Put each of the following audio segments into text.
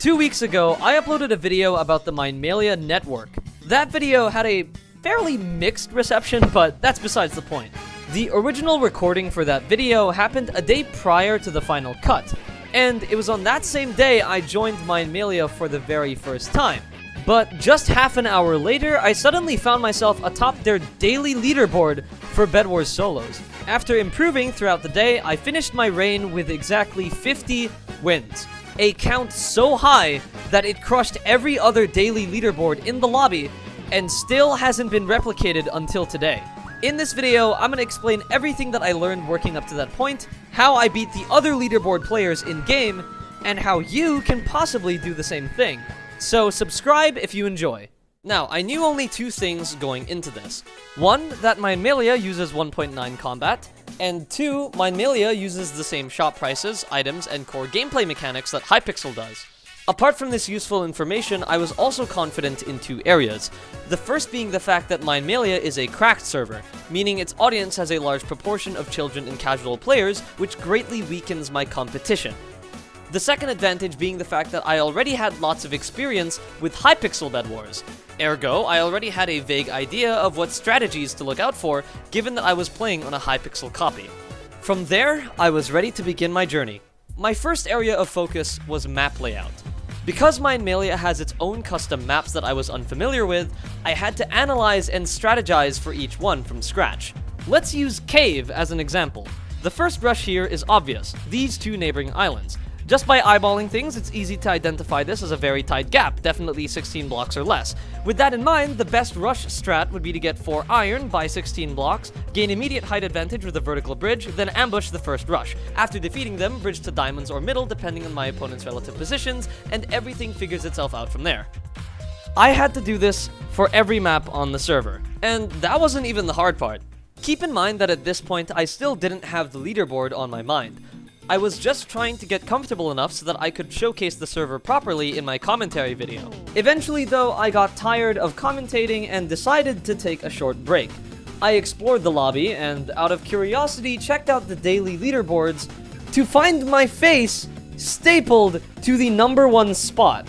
2 weeks ago, I uploaded a video about the Minemalia Network. That video had a fairly mixed reception, but that's besides the point. The original recording for that video happened a day prior to the final cut, and it was on that same day I joined Minemalia for the very first time. But just half an hour later, I suddenly found myself atop their daily leaderboard for Bedwars solos. After improving throughout the day, I finished my reign with exactly 50 wins. A count so high that it crushed every other daily leaderboard in the lobby and still hasn't been replicated until today. In this video, I'm going to explain everything that I learned working up to that point, how I beat the other leaderboard players in-game, and how you can possibly do the same thing. So subscribe if you enjoy. Now, I knew only two things going into this. One, that Minemalia uses 1.9 combat, and two, Minemalia uses the same shop prices, items, and core gameplay mechanics that Hypixel does. Apart from this useful information, I was also confident in two areas. The first being the fact that Minemalia is a cracked server, meaning its audience has a large proportion of children and casual players, which greatly weakens my competition. The second advantage being the fact that I already had lots of experience with hypixel Bedwars. Ergo, I already had a vague idea of what strategies to look out for, given that I was playing on a hypixel copy. From there, I was ready to begin my journey. My first area of focus was map layout. Because Minemalia has its own custom maps that I was unfamiliar with, I had to analyze and strategize for each one from scratch. Let's use Cave as an example. The first rush here is obvious, these two neighboring islands. Just by eyeballing things, it's easy to identify this as a very tight gap, definitely 16 blocks or less. With that in mind, the best rush strat would be to get 4 iron, buy 16 blocks, gain immediate height advantage with a vertical bridge, then ambush the first rush. After defeating them, bridge to diamonds or middle depending on my opponent's relative positions, and everything figures itself out from there. I had to do this for every map on the server, and that wasn't even the hard part. Keep in mind that at this point, I still didn't have the leaderboard on my mind. I was just trying to get comfortable enough so that I could showcase the server properly in my commentary video. Eventually though, I got tired of commentating and decided to take a short break. I explored the lobby and, out of curiosity, checked out the daily leaderboards to find my face stapled to the #1 spot.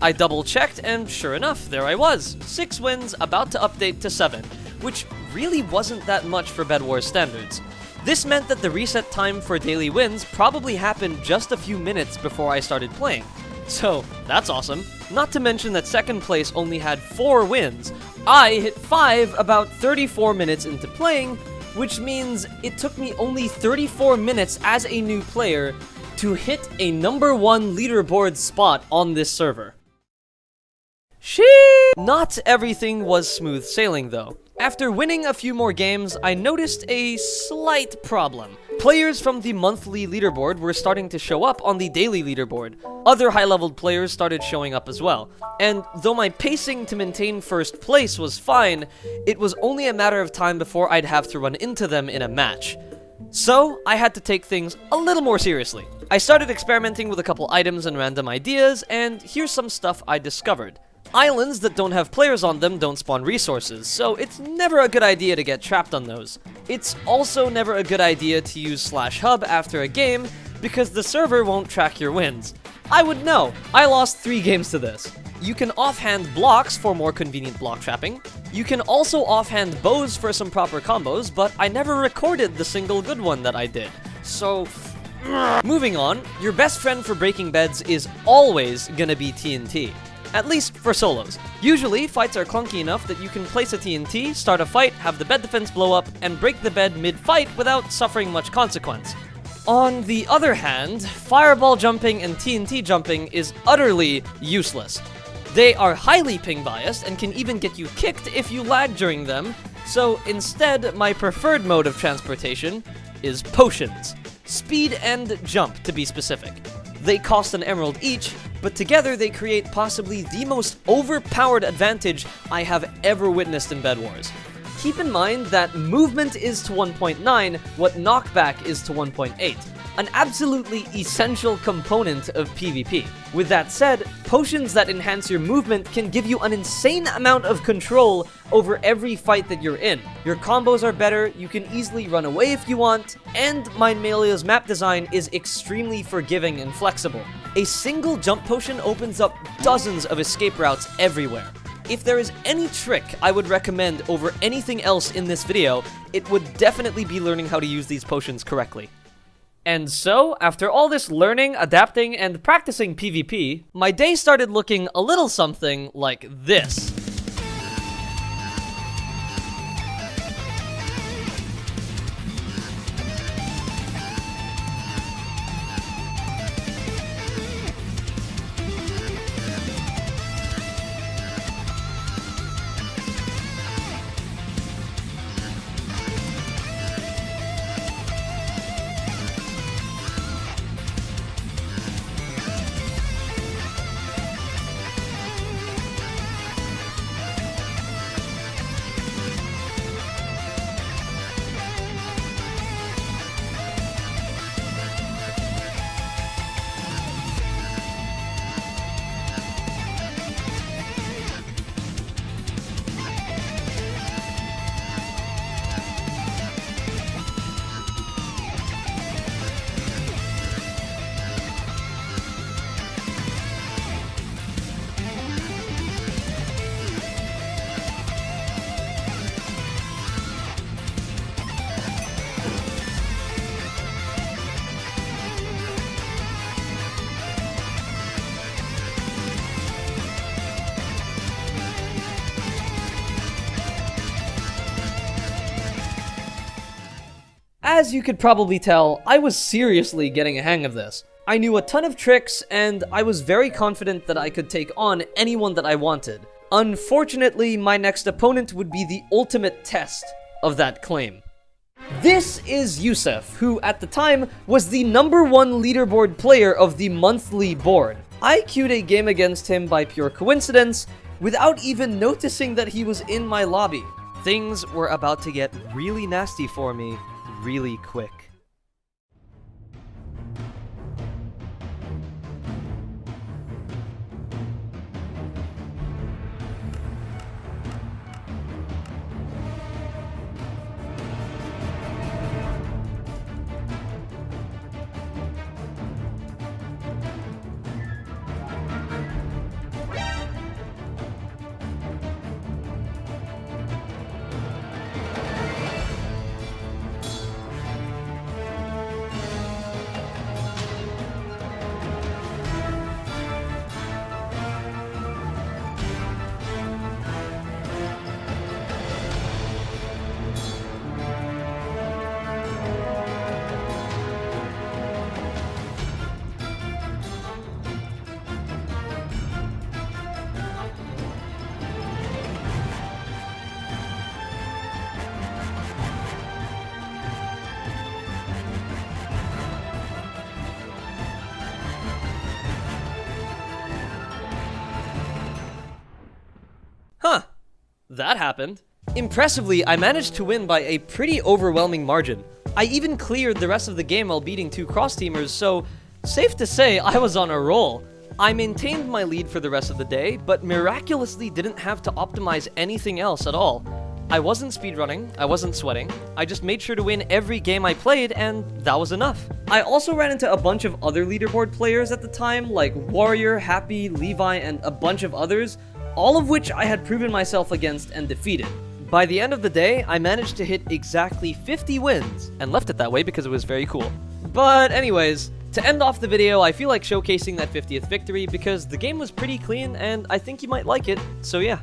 I double checked and sure enough, there I was, 6 wins, about to update to 7, which really wasn't that much for Bedwars standards. This meant that the reset time for daily wins probably happened just a few minutes before I started playing. So, that's awesome. Not to mention that second place only had 4 wins. I hit 5 about 34 minutes into playing, which means it took me only 34 minutes as a new player to hit a #1 leaderboard spot on this server. Not everything was smooth sailing though. After winning a few more games, I noticed a slight problem. Players from the monthly leaderboard were starting to show up on the daily leaderboard. Other high-leveled players started showing up as well. And though my pacing to maintain first place was fine, it was only a matter of time before I'd have to run into them in a match. So, I had to take things a little more seriously. I started experimenting with a couple items and random ideas, and here's some stuff I discovered. Islands that don't have players on them don't spawn resources, so it's never a good idea to get trapped on those. It's also never a good idea to use /hub after a game, because the server won't track your wins. I would know. I lost 3 games to this. You can offhand blocks for more convenient block trapping. You can also offhand bows for some proper combos, but I never recorded the single good one that I did. So, moving on, your best friend for breaking beds is always gonna be TNT. At least for solos. Usually, fights are clunky enough that you can place a TNT, start a fight, have the bed defense blow up, and break the bed mid-fight without suffering much consequence. On the other hand, fireball jumping and TNT jumping is utterly useless. They are highly ping biased and can even get you kicked if you lag during them, so instead, my preferred mode of transportation is potions. Speed and jump, to be specific. They cost an emerald each, but together they create possibly the most overpowered advantage I have ever witnessed in Bedwars. Keep in mind that movement is to 1.9 what knockback is to 1.8. an absolutely essential component of PvP. With that said, potions that enhance your movement can give you an insane amount of control over every fight that you're in. Your combos are better, you can easily run away if you want, and Minemalia's map design is extremely forgiving and flexible. A single jump potion opens up dozens of escape routes everywhere. If there is any trick I would recommend over anything else in this video, it would definitely be learning how to use these potions correctly. And so, after all this learning, adapting, and practicing PvP, my day started looking a little something like this. As you could probably tell, I was seriously getting a hang of this. I knew a ton of tricks, and I was very confident that I could take on anyone that I wanted. Unfortunately, my next opponent would be the ultimate test of that claim. This is Yusuf, who at the time was the #1 leaderboard player of the monthly board. I queued a game against him by pure coincidence, without even noticing that he was in my lobby. Things were about to get really nasty for me really quick. Huh, that happened. Impressively, I managed to win by a pretty overwhelming margin. I even cleared the rest of the game while beating 2 cross-teamers, so safe to say I was on a roll. I maintained my lead for the rest of the day, but miraculously didn't have to optimize anything else at all. I wasn't speedrunning, I wasn't sweating, I just made sure to win every game I played, and that was enough. I also ran into a bunch of other leaderboard players at the time, like Warrior, Happy, Levi, and a bunch of others, all of which I had proven myself against and defeated. By the end of the day, I managed to hit exactly 50 wins, and left it that way because it was very cool. But anyways, to end off the video, I feel like showcasing that 50th victory because the game was pretty clean and I think you might like it, so yeah.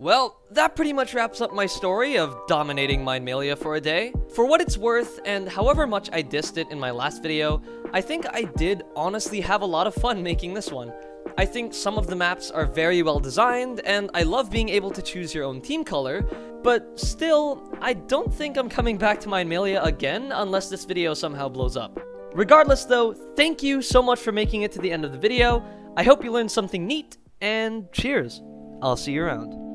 Well, that pretty much wraps up my story of dominating Minemalia for a day. For what it's worth, and however much I dissed it in my last video, I think I did honestly have a lot of fun making this one. I think some of the maps are very well designed, and I love being able to choose your own team color, but still, I don't think I'm coming back to Minemalia again unless this video somehow blows up. Regardless though, thank you so much for making it to the end of the video. I hope you learned something neat, and cheers. I'll see you around.